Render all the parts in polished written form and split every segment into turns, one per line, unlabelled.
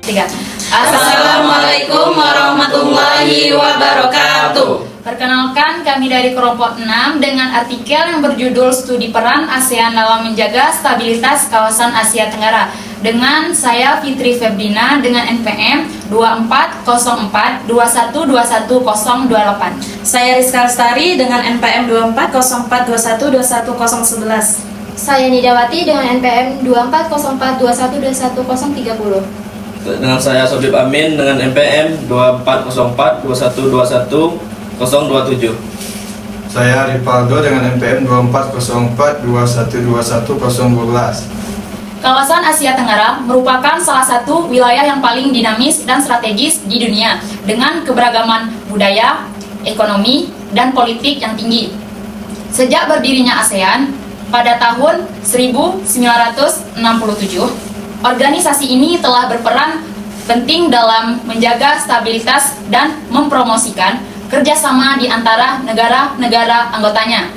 Tiga.
Assalamualaikum warahmatullahi wabarakatuh.
Perkenalkan, kami dari kelompok 6 dengan artikel yang berjudul Studi Peran ASEAN dalam Menjaga Stabilitas Kawasan Asia Tenggara. Dengan saya Fitri Febrina dengan NPM 240421211028.
Saya Rizka Lestari dengan NPM 240421211011.
Saya Nidawati dengan NPM 240421211030.
Dengan saya Sobib Amin dengan NPM 240421211027.
Saya Ripaldo dengan NPM 240421211012.
Kawasan Asia Tenggara merupakan salah satu wilayah yang paling dinamis dan strategis di dunia dengan keberagaman budaya, ekonomi, dan politik yang tinggi. Sejak berdirinya ASEAN pada tahun 1967, organisasi ini telah berperan penting dalam menjaga stabilitas dan mempromosikan kerjasama di antara negara-negara anggotanya.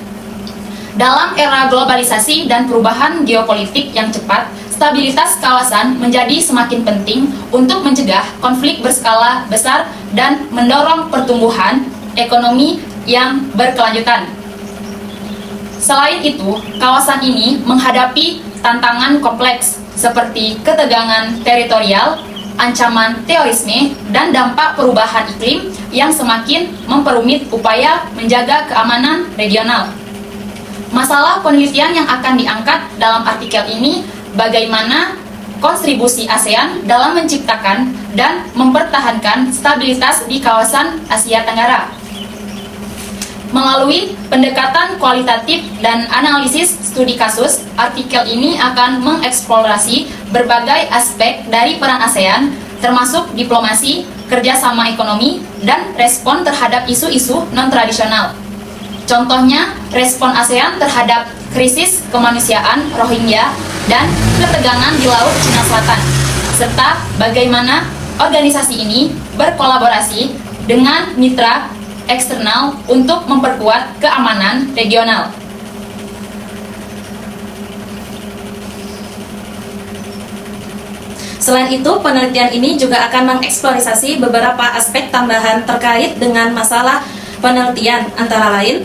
Dalam era globalisasi dan perubahan geopolitik yang cepat, stabilitas kawasan menjadi semakin penting untuk mencegah konflik berskala besar dan mendorong pertumbuhan ekonomi yang berkelanjutan. Selain itu, kawasan ini menghadapi tantangan kompleks seperti ketegangan teritorial, ancaman terorisme, dan dampak perubahan iklim yang semakin memperumit upaya menjaga keamanan regional. Masalah penelitian yang akan diangkat dalam artikel ini bagaimana kontribusi ASEAN dalam menciptakan dan mempertahankan stabilitas di kawasan Asia Tenggara. Melalui pendekatan kualitatif dan analisis studi kasus, artikel ini akan mengeksplorasi berbagai aspek dari peran ASEAN, termasuk diplomasi, kerjasama ekonomi, dan respon terhadap isu-isu non-tradisional. Contohnya, respon ASEAN terhadap krisis kemanusiaan Rohingya dan ketegangan di Laut Cina Selatan, serta bagaimana organisasi ini berkolaborasi dengan mitra eksternal untuk memperkuat keamanan regional.
Selain itu, penelitian ini juga akan mengeksplorasi beberapa aspek tambahan terkait dengan masalah penelitian, antara lain: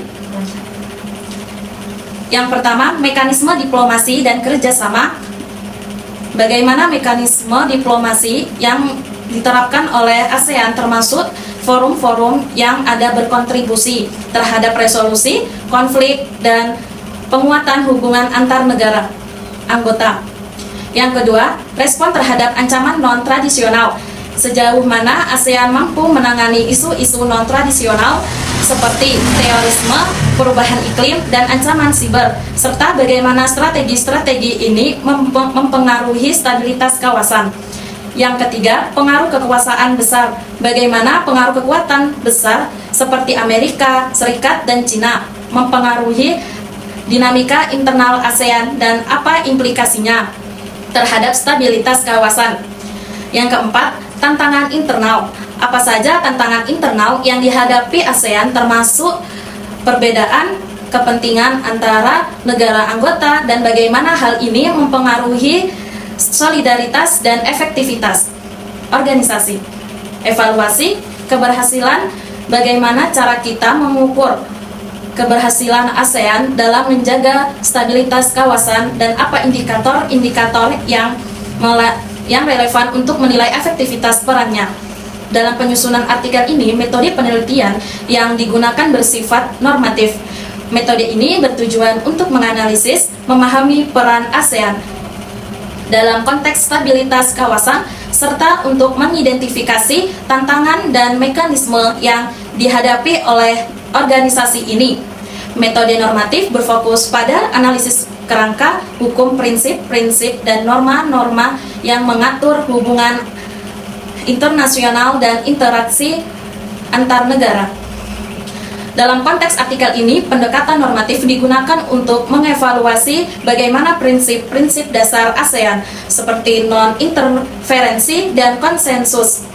yang pertama, mekanisme diplomasi dan kerjasama. Bagaimana mekanisme diplomasi yang diterapkan oleh ASEAN termasuk forum-forum yang ada berkontribusi terhadap resolusi, konflik, dan penguatan hubungan antar negara anggota. Yang kedua, respon terhadap ancaman non-tradisional. Sejauh mana ASEAN mampu menangani isu-isu non-tradisional seperti terorisme, perubahan iklim, dan ancaman siber, serta bagaimana strategi-strategi ini mempengaruhi stabilitas kawasan. Yang ketiga, pengaruh kekuasaan besar. Bagaimana pengaruh kekuatan besar seperti Amerika Serikat dan Cina mempengaruhi dinamika internal ASEAN dan apa implikasinya terhadap stabilitas kawasan. Yang keempat, tantangan internal. Apa saja tantangan internal yang dihadapi ASEAN, termasuk perbedaan kepentingan antara negara anggota dan bagaimana hal ini mempengaruhi solidaritas dan efektivitas organisasi. Evaluasi keberhasilan. Bagaimana cara kita mengukur keberhasilan ASEAN dalam menjaga stabilitas kawasan dan apa indikator-indikator yang relevan untuk menilai efektivitas perannya. Dalam penyusunan artikel ini, metode penelitian yang digunakan bersifat normatif. Metode ini bertujuan untuk menganalisis, memahami peran ASEAN dalam konteks stabilitas kawasan, serta untuk mengidentifikasi tantangan dan mekanisme yang dihadapi oleh organisasi ini. Metode normatif berfokus pada analisis kerangka, hukum, prinsip-prinsip, dan norma-norma yang mengatur hubungan internasional dan interaksi antar negara. Dalam konteks artikel ini, pendekatan normatif digunakan untuk mengevaluasi bagaimana prinsip-prinsip dasar ASEAN seperti non-interferensi dan konsensus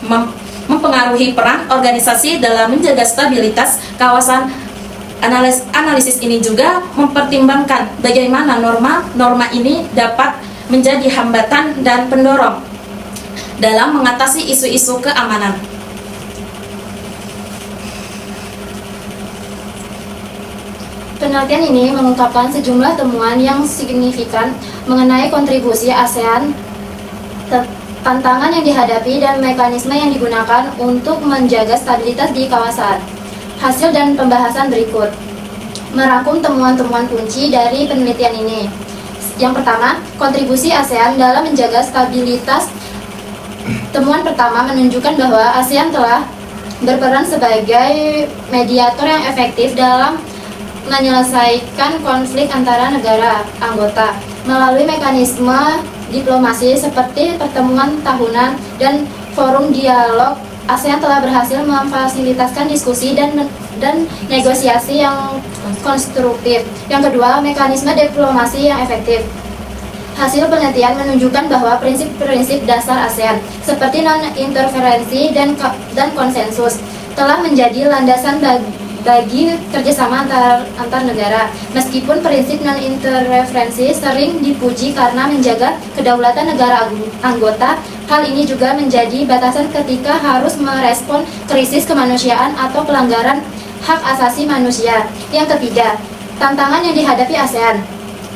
mempengaruhi peran organisasi dalam menjaga stabilitas kawasan. Analisis ini juga mempertimbangkan bagaimana norma-norma ini dapat menjadi hambatan dan pendorong dalam mengatasi isu-isu keamanan.
Penelitian ini mengungkapkan sejumlah temuan yang signifikan mengenai kontribusi ASEAN, tantangan yang dihadapi, dan mekanisme yang digunakan untuk menjaga stabilitas di kawasan. Hasil dan pembahasan berikut merangkum temuan-temuan kunci dari penelitian ini. Yang pertama, kontribusi ASEAN dalam menjaga stabilitas. Temuan pertama menunjukkan bahwa ASEAN telah berperan sebagai mediator yang efektif dalam menyelesaikan konflik antara negara anggota melalui mekanisme diplomasi seperti pertemuan tahunan dan forum dialog. ASEAN telah berhasil memfasilitasi diskusi dan negosiasi yang konstruktif. Yang kedua, mekanisme diplomasi yang efektif. Hasil penelitian menunjukkan bahwa prinsip-prinsip dasar ASEAN seperti non-interferensi dan konsensus telah menjadi landasan bagi kerjasama antar negara. Meskipun prinsip non-interferensi sering dipuji karena menjaga kedaulatan negara anggota, hal ini juga menjadi batasan ketika harus merespon krisis kemanusiaan atau pelanggaran hak asasi manusia. Yang ketiga, tantangan yang dihadapi ASEAN.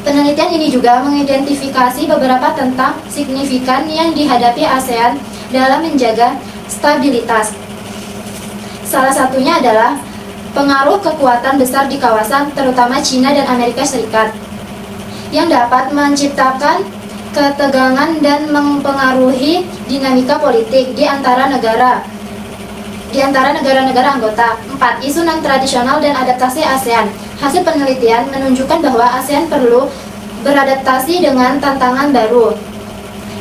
Penelitian ini juga mengidentifikasi beberapa tentang signifikan yang dihadapi ASEAN dalam menjaga stabilitas. Salah satunya adalah pengaruh kekuatan besar di kawasan, terutama China dan Amerika Serikat, yang dapat menciptakan ketegangan dan mempengaruhi dinamika politik di antara negara-negara anggota. 4. Isu non-tradisional dan adaptasi ASEAN. Hasil penelitian menunjukkan bahwa ASEAN perlu beradaptasi dengan tantangan baru,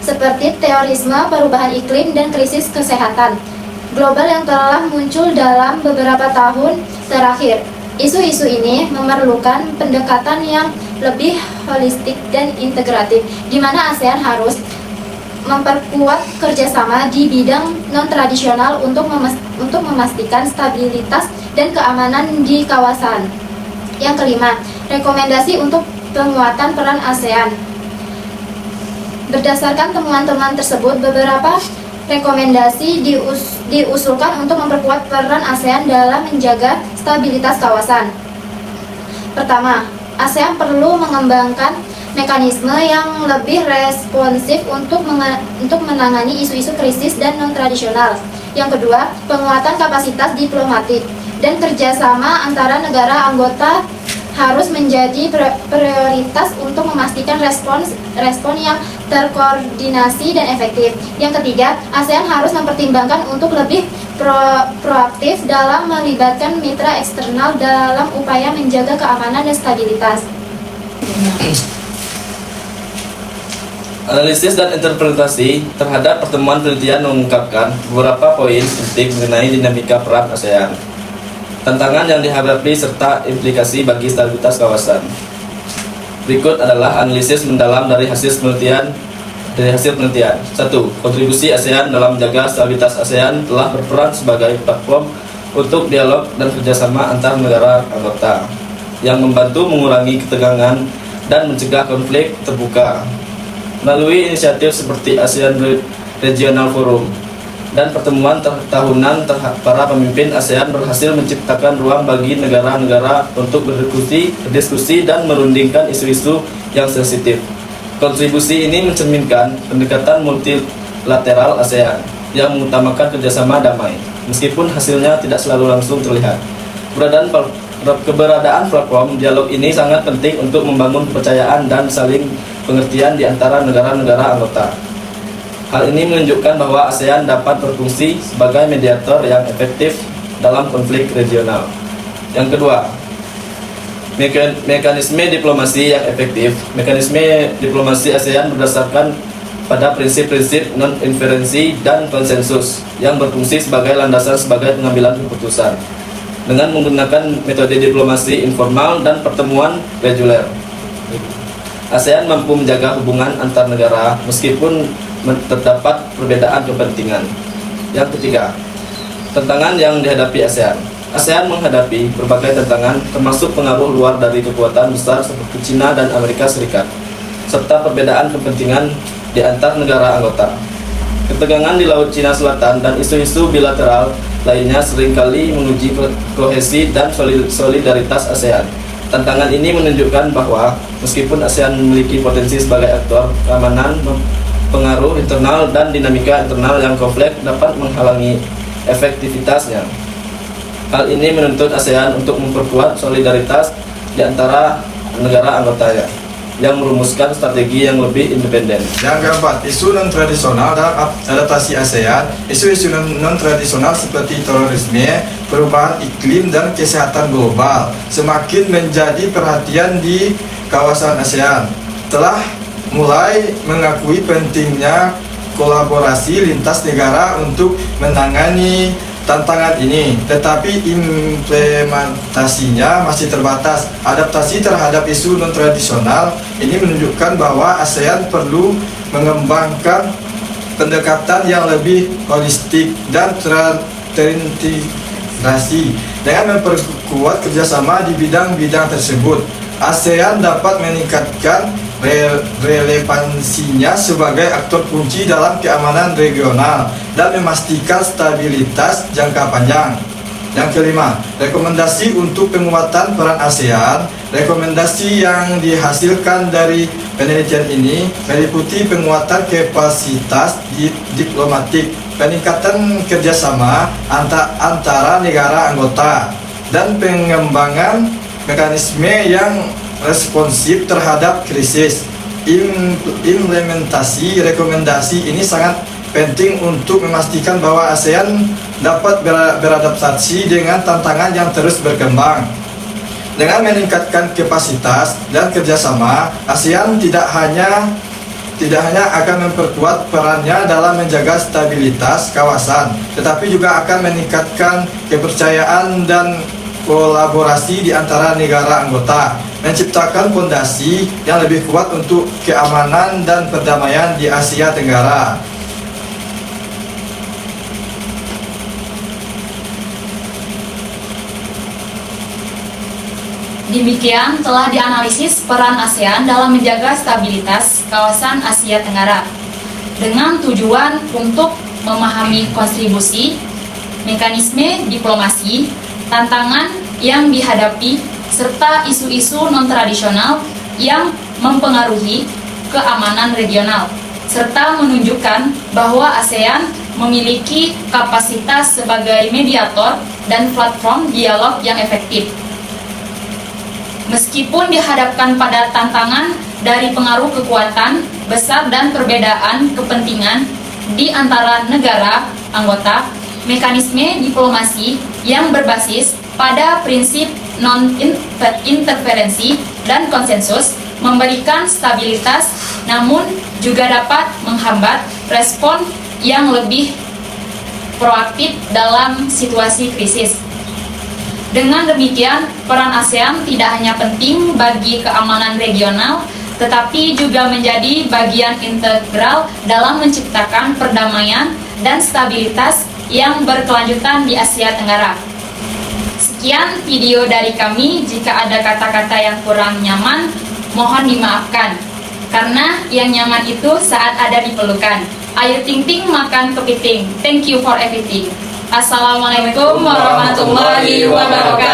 seperti terorisme, perubahan iklim, dan krisis kesehatan global yang telah muncul dalam beberapa tahun terakhir. Isu-isu ini memerlukan pendekatan yang lebih holistik dan integratif, di mana ASEAN harus memperkuat kerjasama di bidang non-tradisional untuk memastikan stabilitas dan keamanan di kawasan. Yang kelima, rekomendasi untuk penguatan peran ASEAN. Berdasarkan temuan-temuan tersebut, beberapa rekomendasi diusulkan untuk memperkuat peran ASEAN dalam menjaga stabilitas kawasan. Pertama, ASEAN perlu mengembangkan mekanisme yang lebih responsif untuk menangani isu-isu krisis dan non-tradisional. Yang kedua, penguatan kapasitas diplomatik dan kerjasama antara negara anggota harus menjadi prioritas untuk memastikan respon yang terkoordinasi dan efektif. Yang ketiga, ASEAN harus mempertimbangkan untuk lebih proaktif dalam melibatkan mitra eksternal dalam upaya menjaga keamanan dan stabilitas.
Analisis dan interpretasi terhadap pertemuan penelitian mengungkapkan beberapa poin penting mengenai dinamika peran ASEAN, tantangan yang dihadapi, serta implikasi bagi stabilitas kawasan. Berikut adalah analisis mendalam dari hasil penelitian. 1. Kontribusi ASEAN dalam menjaga stabilitas. ASEAN telah berperan sebagai platform untuk dialog dan kerjasama antar negara anggota yang membantu mengurangi ketegangan dan mencegah konflik terbuka. Melalui inisiatif seperti ASEAN Regional Forum dan pertemuan tahunan, para pemimpin ASEAN berhasil menciptakan ruang bagi negara-negara untuk berdiskusi dan merundingkan isu-isu yang sensitif. Kontribusi ini mencerminkan pendekatan multilateral ASEAN yang mengutamakan kerjasama damai, meskipun hasilnya tidak selalu langsung terlihat. Keberadaan platform dialog ini sangat penting untuk membangun kepercayaan dan saling pengertian di antara negara-negara anggota. Hal ini menunjukkan bahwa ASEAN dapat berfungsi sebagai mediator yang efektif dalam konflik regional. Yang kedua, mekanisme diplomasi yang efektif. Mekanisme diplomasi ASEAN berdasarkan pada prinsip-prinsip non-interferensi dan konsensus yang berfungsi sebagai landasan sebagai pengambilan keputusan dengan menggunakan metode diplomasi informal dan pertemuan reguler. ASEAN mampu menjaga hubungan antar negara meskipun terdapat perbedaan kepentingan. Yang ketiga, tantangan yang dihadapi ASEAN. ASEAN menghadapi berbagai tantangan, termasuk pengaruh luar dari kekuatan besar seperti China dan Amerika Serikat, serta perbedaan kepentingan di antar negara anggota. Ketegangan di Laut Cina Selatan dan isu-isu bilateral lainnya seringkali menguji kohesi dan solidaritas ASEAN. Tantangan ini menunjukkan bahwa meskipun ASEAN memiliki potensi sebagai aktor keamanan, pengaruh internal dan dinamika internal yang kompleks dapat menghalangi efektivitasnya. Hal ini menuntut ASEAN untuk memperkuat solidaritas di antara negara anggotanya yang merumuskan strategi yang lebih independen.
Yang keempat, isu non-tradisional dalam adaptasi ASEAN. Isu-isu non-tradisional seperti terorisme, perubahan iklim, dan kesehatan global semakin menjadi perhatian di kawasan ASEAN. Telah mulai mengakui pentingnya kolaborasi lintas negara untuk menangani tantangan ini, tetapi implementasinya masih terbatas. Adaptasi terhadap isu non-tradisional ini menunjukkan bahwa ASEAN perlu mengembangkan pendekatan yang lebih holistik dan terintegrasi. Dengan memperkuat kerjasama di bidang-bidang tersebut, ASEAN dapat meningkatkan relevansinya sebagai aktor kunci dalam keamanan regional dan memastikan stabilitas jangka panjang. Yang kelima, rekomendasi untuk penguatan peran ASEAN. Rekomendasi yang dihasilkan dari penelitian ini meliputi penguatan kapasitas diplomatik, peningkatan kerjasama antara negara anggota, dan pengembangan mekanisme yang responsif terhadap krisis. Implementasi rekomendasi ini sangat penting untuk memastikan bahwa ASEAN dapat beradaptasi dengan tantangan yang terus berkembang. Dengan meningkatkan kapasitas dan kerjasama, ASEAN tidak hanya akan memperkuat perannya dalam menjaga stabilitas kawasan, tetapi juga akan meningkatkan kepercayaan dan kolaborasi di antara negara anggota, menciptakan fondasi yang lebih kuat untuk keamanan dan perdamaian di Asia Tenggara.
Demikian telah dianalisis peran ASEAN dalam menjaga stabilitas kawasan Asia Tenggara dengan tujuan untuk memahami kontribusi, mekanisme diplomasi, tantangan yang dihadapi, serta isu-isu non-tradisional yang mempengaruhi keamanan regional, serta menunjukkan bahwa ASEAN memiliki kapasitas sebagai mediator dan platform dialog yang efektif. Meskipun dihadapkan pada tantangan dari pengaruh kekuatan besar dan perbedaan kepentingan di antara negara anggota, mekanisme diplomasi yang berbasis pada prinsip non-interferensi dan konsensus memberikan stabilitas, namun juga dapat menghambat respon yang lebih proaktif dalam situasi krisis. Dengan demikian, peran ASEAN tidak hanya penting bagi keamanan regional, tetapi juga menjadi bagian integral dalam menciptakan perdamaian dan stabilitas yang berkelanjutan di Asia Tenggara. Sekian video dari kami. Jika ada kata-kata yang kurang nyaman, mohon dimaafkan. Karena yang nyaman itu saat ada diperlukan. Ayo ting-ting makan kepiting. Thank you for everything. Assalamualaikum warahmatullahi wabarakatuh.